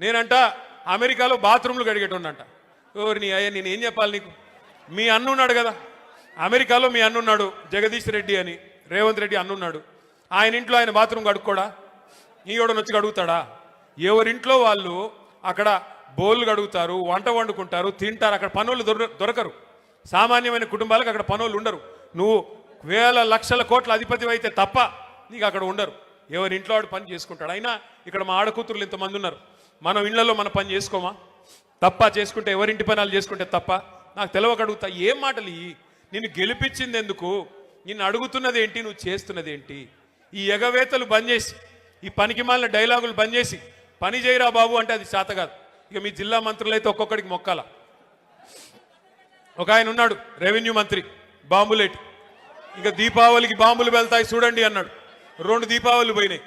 నేనంట అమెరికాలో బాత్రూమ్లు కడిగేటోనంట. ఎవరిని అయ్యా నేనేం చెప్పాలి నీకు? మీ అన్నున్నాడు కదా అమెరికాలో, మీ అన్నున్నాడు జగదీష్ రెడ్డి అని, రేవంత్ రెడ్డి అన్నున్నాడు. ఆయన ఇంట్లో ఆయన బాత్రూమ్ కడుక్కోడా? ఈయోడని వచ్చి కడుగుతాడా? ఎవరింట్లో వాళ్ళు అక్కడ బోళ్ళు కడుగుతారు, వంట వండుకుంటారు, తింటారు. అక్కడ పనులు దొరకరు. సామాన్యమైన కుటుంబాలకు అక్కడ పనులు ఉండరు. నువ్వు వేల లక్షల కోట్ల అధిపతి అయితే తప్ప నీకు అక్కడ ఉండరు. ఎవరింట్లో వాడు పని చేసుకుంటాడు. అయినా ఇక్కడ మా ఆడకూతురులు ఇంతమంది ఉన్నారు. మనం ఇళ్లలో మన పని చేసుకోమా? తప్ప చేసుకుంటే ఎవరింటి పనులు చేసుకుంటే తప్ప? నాకు తెలవక అడుగుతా. ఏం మాటలు ఈ నిన్ను గెలిపించింది ఎందుకు? నిన్ను అడుగుతున్నది ఏంటి? నువ్వు చేస్తున్నది ఏంటి? ఈ ఎగవేతలు బంద్ చేసి, ఈ పనికి మాలిన డైలాగులు బంద్ చేసి పని చేయరా బాబు అంటే అది చేత కాదు. ఇక మీ జిల్లా మంత్రులు అయితే ఒక్కొక్కడికి మొక్కాల. ఒక ఆయన ఉన్నాడు రెవెన్యూ మంత్రి బాంబులేటి. ఇక దీపావళికి బాంబులు వెళ్తాయి చూడండి అన్నాడు. 2 దీపావళిలు పోయినాయి.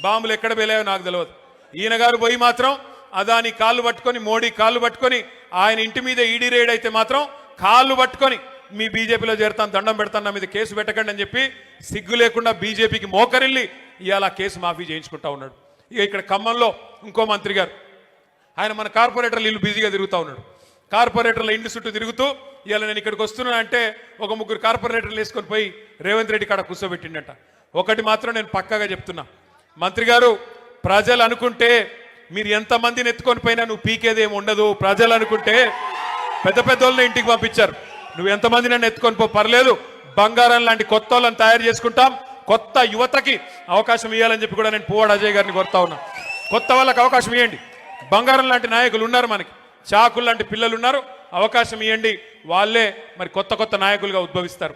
బాంబులు ఎక్కడ వెళ్ళాయో నాకు తెలియదు. ఈయన గారు పోయి మాత్రం అదాని కాళ్ళు పట్టుకొని, మోడీ కాళ్ళు పట్టుకొని, ఆయన ఇంటి మీద ఈడీ రేడ్ అయితే మాత్రం కాళ్ళు పట్టుకొని మీ బీజేపీలో చేరుతాను, దండం పెడతాను, నా మీద కేసు పెట్టకండి అని చెప్పి సిగ్గు లేకుండా బీజేపీకి మోకరిల్లి ఇవాళ కేసు మాఫీ చేయించుకుంటా ఉన్నాడు. ఇక ఇక్కడ ఖమ్మంలో ఇంకో మంత్రి గారు, ఆయన మన కార్పొరేటర్లు ఇల్లు బిజీగా తిరుగుతూ ఉన్నాడు. కార్పొరేటర్ల ఇంటి చుట్టూ తిరుగుతూ ఇవాళ నేను ఇక్కడికి వస్తున్నా అంటే ఒక 3 కార్పొరేటర్లు వేసుకొని పోయి రేవంత్ రెడ్డి కాడ కూర్చోబెట్టిండట. ఒకటి మాత్రం నేను పక్కాగా చెప్తున్నా, మంత్రి గారు, ప్రజలు అనుకుంటే మీరు ఎంతమందిని ఎత్తుకొని పోయినా నువ్వు పీకేదేమి ఉండదు. ప్రజలు అనుకుంటే పెద్ద వాళ్ళని ఇంటికి పంపించారు. నువ్వు ఎంతమంది నన్ను ఎత్తుకొని పో, పర్లేదు, బంగారం లాంటి కొత్త వాళ్ళని తయారు చేసుకుంటాం, కొత్త యువతకి అవకాశం ఇవ్వాలని చెప్పి కూడా నేను పువ్వాడ అజయ్ గారిని కోరుతా ఉన్నా. కొత్త వాళ్ళకి అవకాశం ఇవ్వండి. బంగారం లాంటి నాయకులు ఉన్నారు, మనకి చాకులు లాంటి పిల్లలు ఉన్నారు, అవకాశం ఇవ్వండి. వాళ్ళే మరి కొత్త నాయకులుగా ఉద్భవిస్తారు.